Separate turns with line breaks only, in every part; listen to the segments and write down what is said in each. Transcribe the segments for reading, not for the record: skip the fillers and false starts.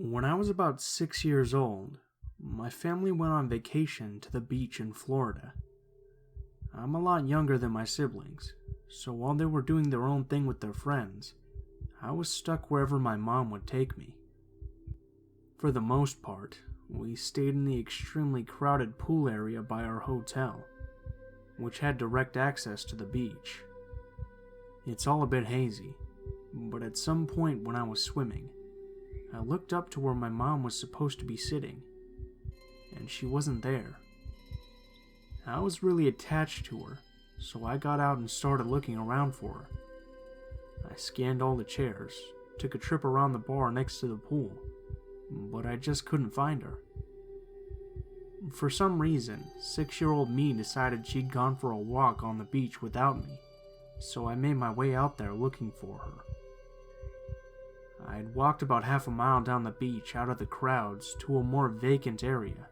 When I was about 6 years old, my family went on vacation to the beach in Florida. I'm a lot younger than my siblings, so while they were doing their own thing with their friends, I was stuck wherever my mom would take me. For the most part, we stayed in the extremely crowded pool area by our hotel, which had direct access to the beach. It's all a bit hazy, but at some point when I was swimming, I looked up to where my mom was supposed to be sitting, and she wasn't there. I was really attached to her, so I got out and started looking around for her. I scanned all the chairs, took a trip around the bar next to the pool, but I just couldn't find her. For some reason, 6-year-old me decided she'd gone for a walk on the beach without me, so I made my way out there looking for her. I had walked about half a mile down the beach out of the crowds to a more vacant area,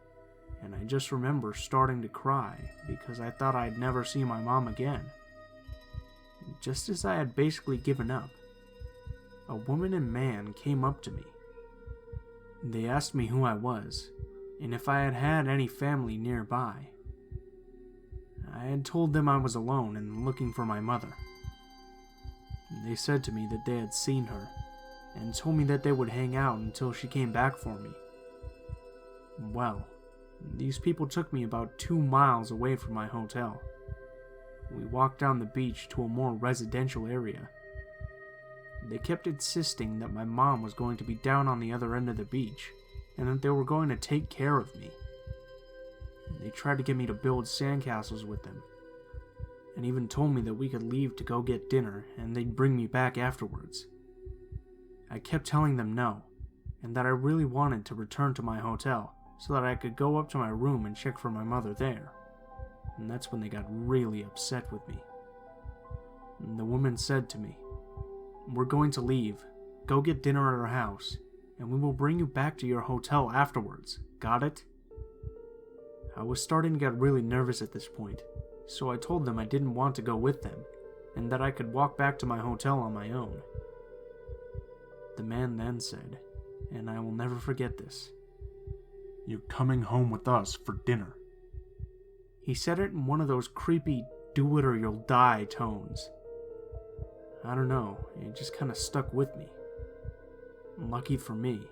and I just remember starting to cry because I thought I'd never see my mom again. Just as I had basically given up, a woman and man came up to me. They asked me who I was, and if I had had any family nearby. I had told them I was alone and looking for my mother. They said to me that they had seen her, and told me that they would hang out until she came back for me. Well, these people took me about 2 miles away from my hotel. We walked down the beach to a more residential area. They kept insisting that my mom was going to be down on the other end of the beach, and that they were going to take care of me. They tried to get me to build sandcastles with them, and even told me that we could leave to go get dinner and they'd bring me back afterwards. I kept telling them no, and that I really wanted to return to my hotel so that I could go up to my room and check for my mother there. And that's when they got really upset with me. And the woman said to me, "We're going to leave. Go get dinner at our house, and we will bring you back to your hotel afterwards. Got it?" I was starting to get really nervous at this point, so I told them I didn't want to go with them, and that I could walk back to my hotel on my own. The man then said, and I will never forget this, "You're coming home with us for dinner." He said it in one of those creepy do it or you'll die tones. I don't know, it just kind of stuck with me. Lucky for me,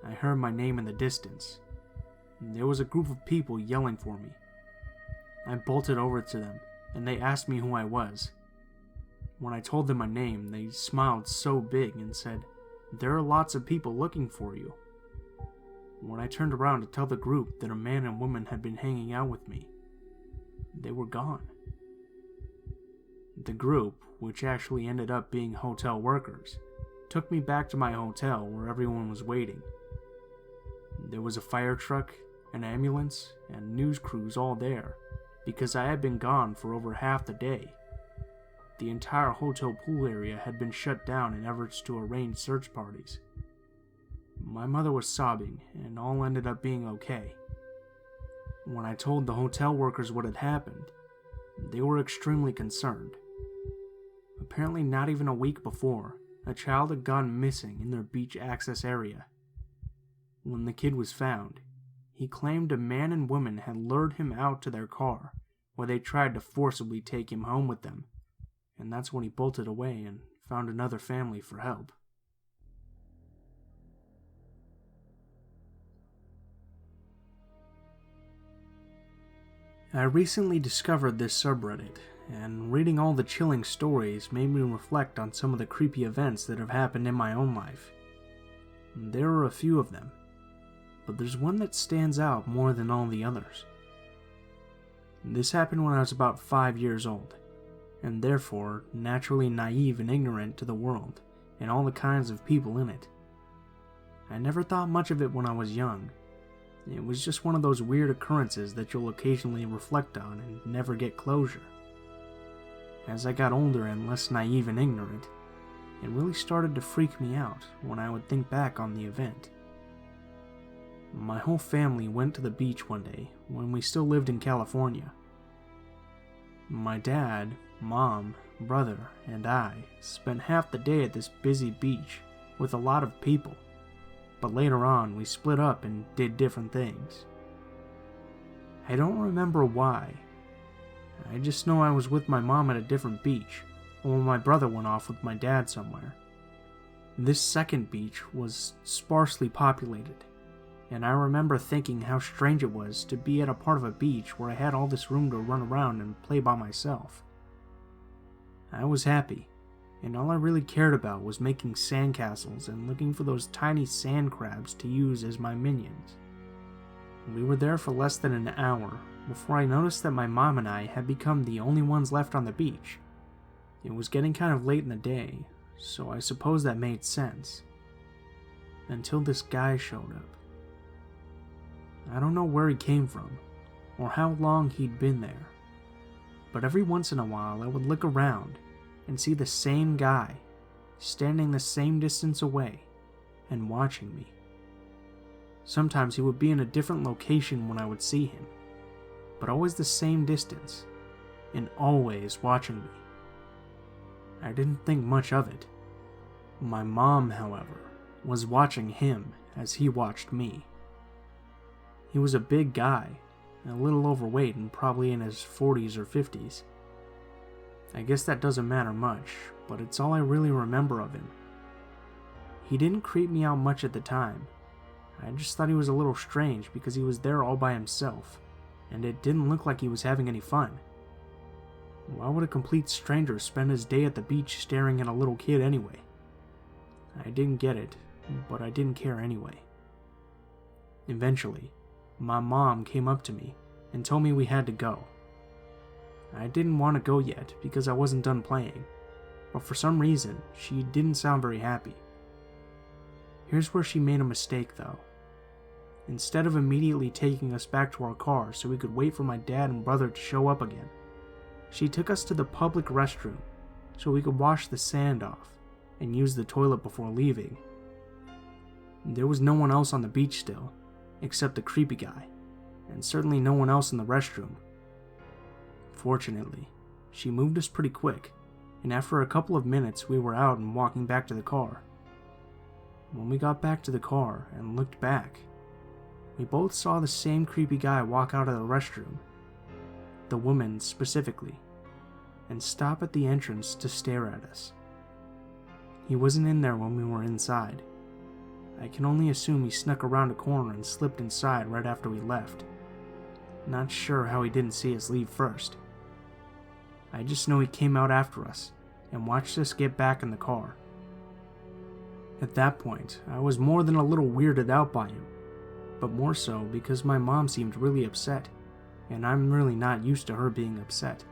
I heard my name in the distance. There was a group of people yelling for me. I bolted over to them, and they asked me who I was. When I told them my name, they smiled so big and said, "There are lots of people looking for you." When I turned around to tell the group that a man and woman had been hanging out with me, they were gone. The group, which actually ended up being hotel workers, took me back to my hotel where everyone was waiting. There was a fire truck, an ambulance, and news crews all there, because I had been gone for over half the day. The entire hotel pool area had been shut down in efforts to arrange search parties. My mother was sobbing, and all ended up being okay. When I told the hotel workers what had happened, they were extremely concerned. Apparently not even a week before, a child had gone missing in their beach access area. When the kid was found, he claimed a man and woman had lured him out to their car, where they tried to forcibly take him home with them, and that's when he bolted away and found another family for help. I recently discovered this subreddit, and reading all the chilling stories made me reflect on some of the creepy events that have happened in my own life. There are a few of them, but there's one that stands out more than all the others. This happened when I was about 5 years old, and therefore naturally naive and ignorant to the world and all the kinds of people in it. I never thought much of it when I was young. It was just one of those weird occurrences that you'll occasionally reflect on and never get closure. As I got older and less naive and ignorant, it really started to freak me out when I would think back on the event. My whole family went to the beach one day when we still lived in California. My dad, mom, brother, and I spent half the day at this busy beach with a lot of people. but later on we split up and did different things. I don't remember why. I just know I was with my mom at a different beach, while my brother went off with my dad somewhere. This second beach was sparsely populated, and I remember thinking how strange it was to be at a part of a beach where I had all this room to run around and play by myself. I was happy, and all I really cared about was making sandcastles and looking for those tiny sand crabs to use as my minions. We were there for less than an hour before I noticed that my mom and I had become the only ones left on the beach. It was getting kind of late in the day, so I suppose that made sense. Until this guy showed up. I don't know where he came from, or how long he'd been there, but every once in a while I would look around and see the same guy, standing the same distance away, and watching me. Sometimes he would be in a different location when I would see him, but always the same distance, and always watching me. I didn't think much of it. My mom, however, was watching him as he watched me. He was a big guy, a little overweight and probably in his 40s or 50s. I guess that doesn't matter much, but it's all I really remember of him. He didn't creep me out much at the time. I just thought he was a little strange because he was there all by himself, and it didn't look like he was having any fun. Why would a complete stranger spend his day at the beach staring at a little kid anyway? I didn't get it, but I didn't care anyway. Eventually, my mom came up to me and told me we had to go. I didn't want to go yet because I wasn't done playing, but for some reason, she didn't sound very happy. Here's where she made a mistake though. Instead of immediately taking us back to our car so we could wait for my dad and brother to show up again, she took us to the public restroom so we could wash the sand off and use the toilet before leaving. There was no one else on the beach still, except the creepy guy, and certainly no one else in the restroom. Fortunately, she moved us pretty quick, and after a couple of minutes we were out and walking back to the car. When we got back to the car and looked back, we both saw the same creepy guy walk out of the restroom, the woman specifically, and stop at the entrance to stare at us. He wasn't in there when we were inside. I can only assume he snuck around a corner and slipped inside right after we left. Not sure how he didn't see us leave first. I just know he came out after us and watched us get back in the car. At that point, I was more than a little weirded out by him, but more so because my mom seemed really upset, and I'm really not used to her being upset.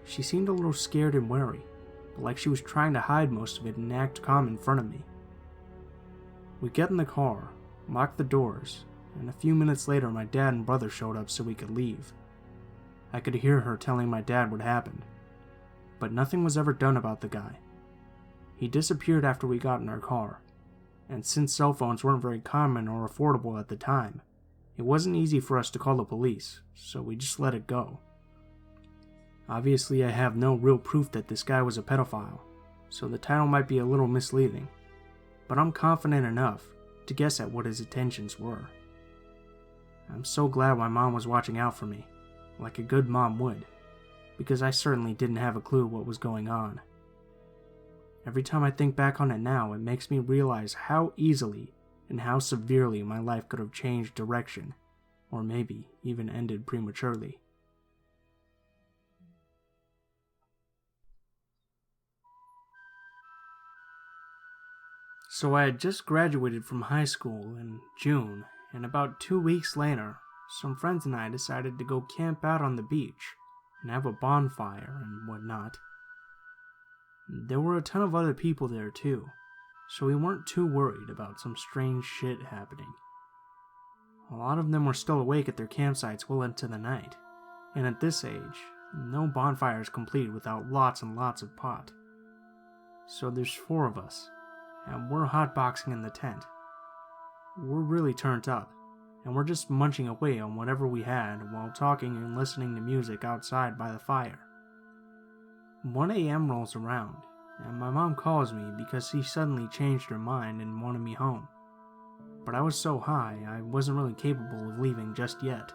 She seemed a little scared and wary, but like she was trying to hide most of it and act calm in front of me. We get in the car, lock the doors, and a few minutes later my dad and brother showed up so we could leave. I could hear her telling my dad what happened, but nothing was ever done about the guy. He disappeared after we got in our car, and since cell phones weren't very common or affordable at the time, it wasn't easy for us to call the police, so we just let it go. Obviously, I have no real proof that this guy was a pedophile, so the title might be a little misleading, but I'm confident enough to guess at what his intentions were. I'm so glad my mom was watching out for me, like a good mom would, because I certainly didn't have a clue what was going on. Every time I think back on it now, it makes me realize how easily and how severely my life could have changed direction, or maybe even ended prematurely. So I had just graduated from high school in June, and about 2 weeks later, some friends and I decided to go camp out on the beach and have a bonfire and whatnot. There were a ton of other people there too, so we weren't too worried about some strange shit happening. A lot of them were still awake at their campsites well into the night, and at this age, no bonfire is complete without lots and lots of pot. So there's 4 of us, and we're hotboxing in the tent. We're really turned up, and we're just munching away on whatever we had while talking and listening to music outside by the fire. 1 a.m. rolls around, and my mom calls me because she suddenly changed her mind and wanted me home. But I was so high, I wasn't really capable of leaving just yet.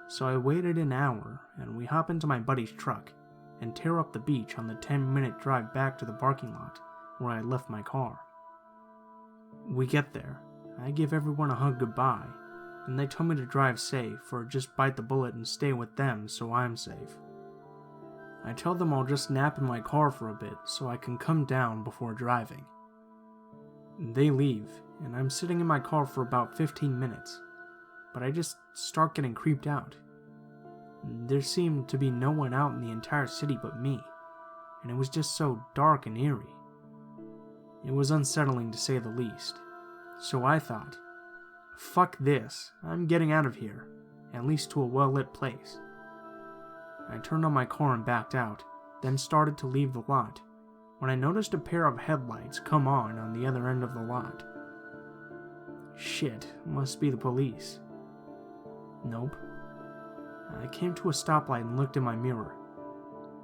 So I waited an hour, and we hop into my buddy's truck and tear up the beach on the 10-minute drive back to the parking lot where I left my car. We get there, I give everyone a hug goodbye, and they tell me to drive safe or just bite the bullet and stay with them so I'm safe. I tell them I'll just nap in my car for a bit so I can come down before driving. They leave, and I'm sitting in my car for about 15 minutes, but I just start getting creeped out. There seemed to be no one out in the entire city but me, and it was just so dark and eerie. It was unsettling to say the least, so I thought, fuck this, I'm getting out of here, at least to a well-lit place. I turned on my car and backed out, then started to leave the lot, when I noticed a pair of headlights come on the other end of the lot. Shit, must be the police. Nope. I came to a stoplight and looked in my mirror.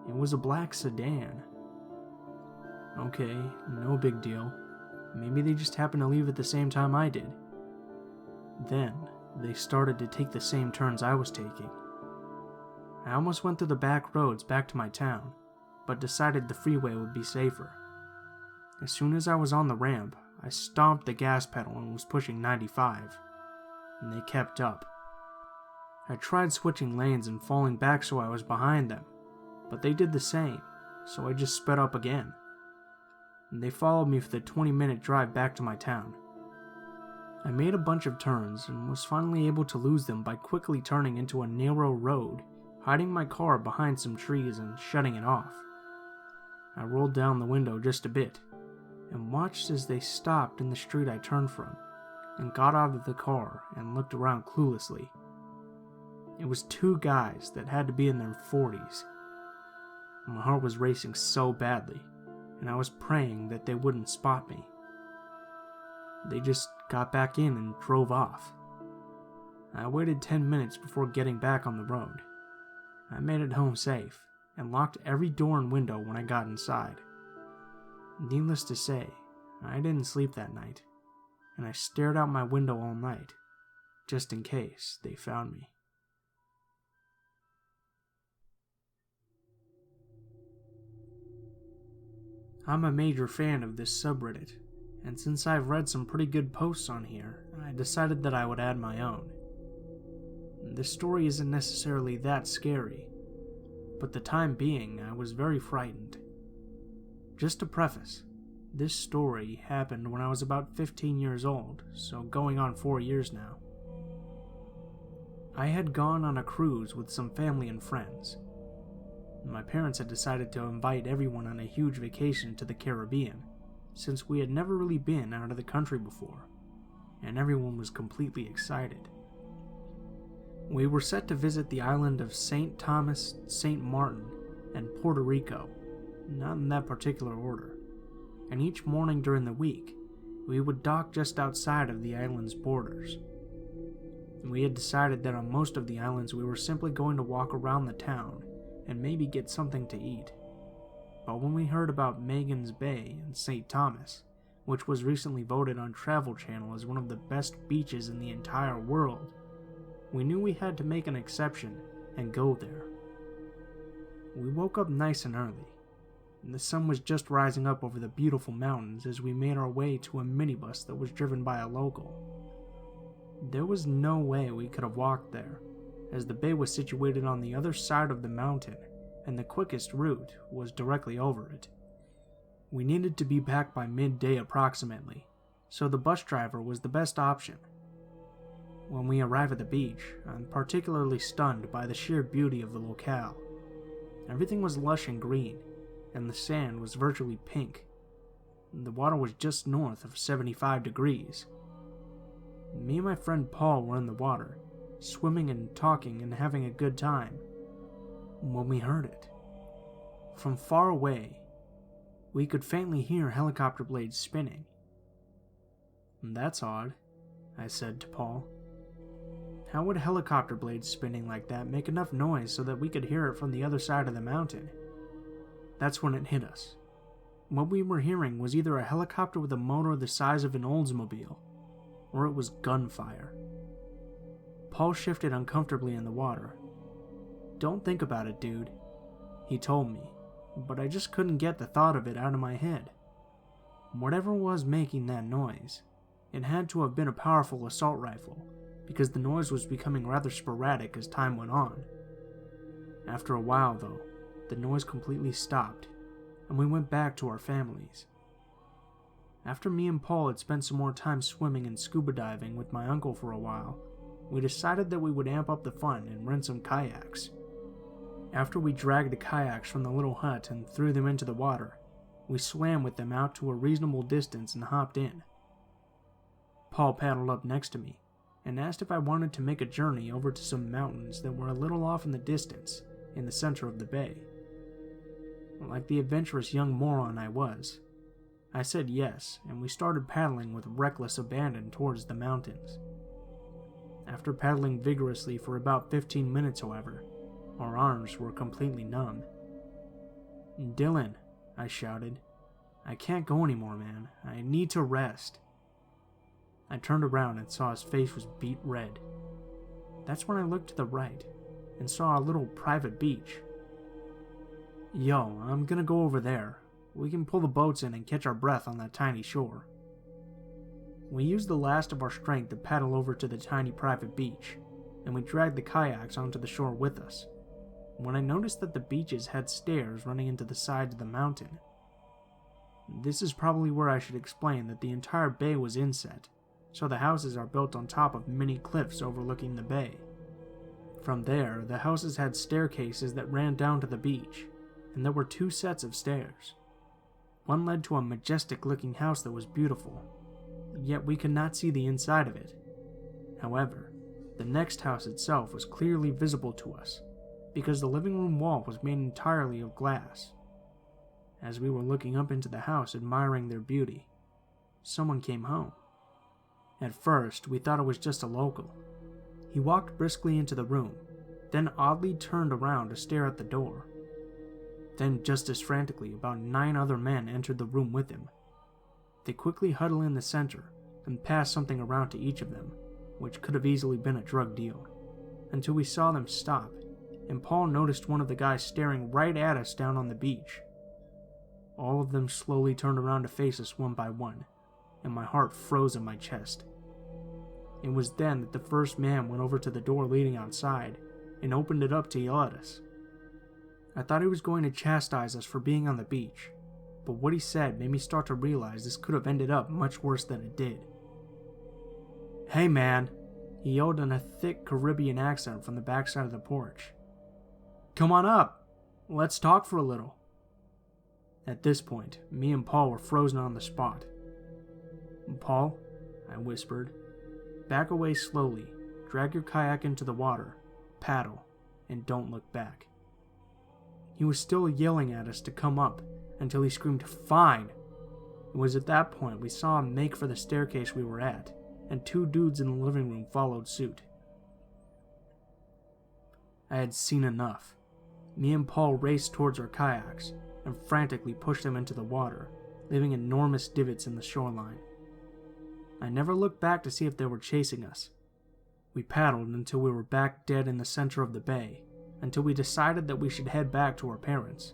It was a black sedan. Okay, no big deal. Maybe they just happened to leave at the same time I did. Then, they started to take the same turns I was taking. I almost went through the back roads back to my town, but decided the freeway would be safer. As soon as I was on the ramp, I stomped the gas pedal and was pushing 95, and they kept up. I tried switching lanes and falling back so I was behind them, but they did the same, so I just sped up again. And they followed me for the 20-minute drive back to my town. I made a bunch of turns and was finally able to lose them by quickly turning into a narrow road, hiding my car behind some trees and shutting it off. I rolled down the window just a bit, and watched as they stopped in the street I turned from, and got out of the car and looked around cluelessly. It was two guys that had to be in their 40s. My heart was racing so badly, and I was praying that they wouldn't spot me. They just got back in and drove off. I waited 10 minutes before getting back on the road. I made it home safe, and locked every door and window when I got inside. Needless to say, I didn't sleep that night, and I stared out my window all night, just in case they found me. I'm a major fan of this subreddit, and since I've read some pretty good posts on here, I decided that I would add my own. The story isn't necessarily that scary, but the time being, I was very frightened. Just to preface, this story happened when I was about 15 years old, so going on 4 years now. I had gone on a cruise with some family and friends. My parents had decided to invite everyone on a huge vacation to the Caribbean, since we had never really been out of the country before, and everyone was completely excited. We were set to visit the island of St. Thomas, St. Martin, and Puerto Rico, not in that particular order, and each morning during the week, we would dock just outside of the island's borders. We had decided that on most of the islands we were simply going to walk around the town and maybe get something to eat. But when we heard about Magens Bay in St. Thomas, which was recently voted on Travel Channel as one of the best beaches in the entire world, we knew we had to make an exception and go there. We woke up nice and early, and the sun was just rising up over the beautiful mountains as we made our way to a minibus that was driven by a local. There was no way we could have walked there, as the bay was situated on the other side of the mountain, and the quickest route was directly over it. We needed to be back by midday approximately, so the bus driver was the best option. When we arrive at the beach, I'm particularly stunned by the sheer beauty of the locale. Everything was lush and green, and the sand was virtually pink. The water was just north of 75 degrees. Me and my friend Paul were in the water, swimming and talking and having a good time, when we heard it. From far away, we could faintly hear helicopter blades spinning. "That's odd," I said to Paul. "How would helicopter blades spinning like that make enough noise so that we could hear it from the other side of the mountain?" That's when it hit us. What we were hearing was either a helicopter with a motor the size of an Oldsmobile, or it was gunfire. Paul shifted uncomfortably in the water. "Don't think about it, dude," he told me, but I just couldn't get the thought of it out of my head. Whatever was making that noise, it had to have been a powerful assault rifle, because the noise was becoming rather sporadic as time went on. After a while, though, the noise completely stopped, and we went back to our families. After me and Paul had spent some more time swimming and scuba diving with my uncle for a while, we decided that we would amp up the fun and rent some kayaks. After we dragged the kayaks from the little hut and threw them into the water, we swam with them out to a reasonable distance and hopped in. Paul paddled up next to me and asked if I wanted to make a journey over to some mountains that were a little off in the distance, in the center of the bay. Like the adventurous young moron I was, I said yes, and we started paddling with reckless abandon towards the mountains. After paddling vigorously for about 15 minutes, however, our arms were completely numb. "Dylan," I shouted, "I can't go anymore, man. I need to rest." I turned around and saw his face was beet red. That's when I looked to the right and saw a little private beach. "Yo, I'm gonna go over there. We can pull the boats in and catch our breath on that tiny shore." We used the last of our strength to paddle over to the tiny private beach, and we dragged the kayaks onto the shore with us, when I noticed that the beaches had stairs running into the sides of the mountain. This is probably where I should explain that the entire bay was inset, so the houses are built on top of many cliffs overlooking the bay. From there, the houses had staircases that ran down to the beach, and there were 2 sets of stairs. One led to a majestic-looking house that was beautiful, yet we could not see the inside of it. However, the next house itself was clearly visible to us, because the living room wall was made entirely of glass. As we were looking up into the house admiring their beauty, someone came home. At first, we thought it was just a local. He walked briskly into the room, then oddly turned around to stare at the door. Then, just as frantically, about 9 other men entered the room with him. They quickly huddle in the center and pass something around to each of them, which could have easily been a drug deal, until we saw them stop, and Paul noticed one of the guys staring right at us down on the beach. All of them slowly turned around to face us one by one, and my heart froze in my chest. It was then that the first man went over to the door leading outside and opened it up to yell at us. I thought he was going to chastise us for being on the beach, but what he said made me start to realize this could have ended up much worse than it did. "Hey man," he yelled in a thick Caribbean accent from the backside of the porch. "Come on up. Let's talk for a little." At this point, me and Paul were frozen on the spot. "Paul," I whispered, "back away slowly, drag your kayak into the water, paddle, and don't look back." He was still yelling at us to come up until he screamed, "Fine!" It was at that point we saw him make for the staircase we were at, and 2 dudes in the living room followed suit. I had seen enough. Me and Paul raced towards our kayaks and frantically pushed them into the water, leaving enormous divots in the shoreline. I never looked back to see if they were chasing us. We paddled until we were back dead in the center of the bay, until we decided that we should head back to our parents.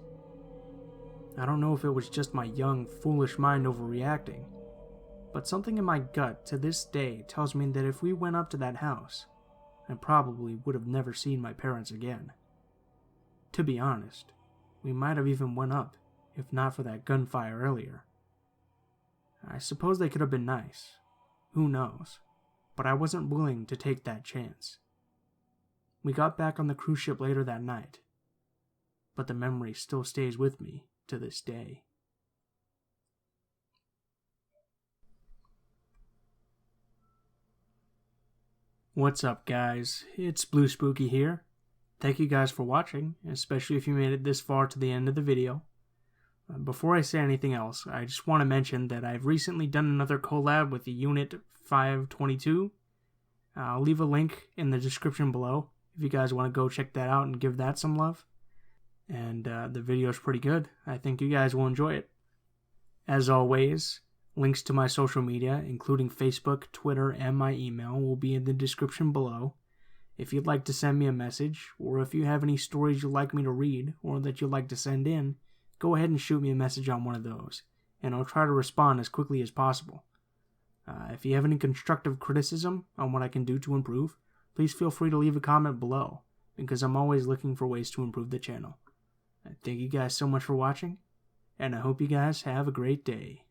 I don't know if it was just my young, foolish mind overreacting, but something in my gut to this day tells me that if we went up to that house, I probably would have never seen my parents again. To be honest, we might have even went up, if not for that gunfire earlier. I suppose they could have been nice. Who knows? But I wasn't willing to take that chance. We got back on the cruise ship later that night, but the memory still stays with me to this day. What's up, guys? It's Blue Spooky here. Thank you guys for watching, especially if you made it this far to the end of the video. Before I say anything else, I just want to mention that I've recently done another collab with the Unit 522. I'll leave a link in the description below if you guys want to go check that out and give that some love. And the video is pretty good. I think you guys will enjoy it. As always, links to my social media, including Facebook, Twitter, and my email, will be in the description below. If you'd like to send me a message, or if you have any stories you'd like me to read, or that you'd like to send in, go ahead and shoot me a message on one of those, and I'll try to respond as quickly as possible. If you have any constructive criticism on what I can do to improve, please feel free to leave a comment below, because I'm always looking for ways to improve the channel. Thank you guys so much for watching, and I hope you guys have a great day.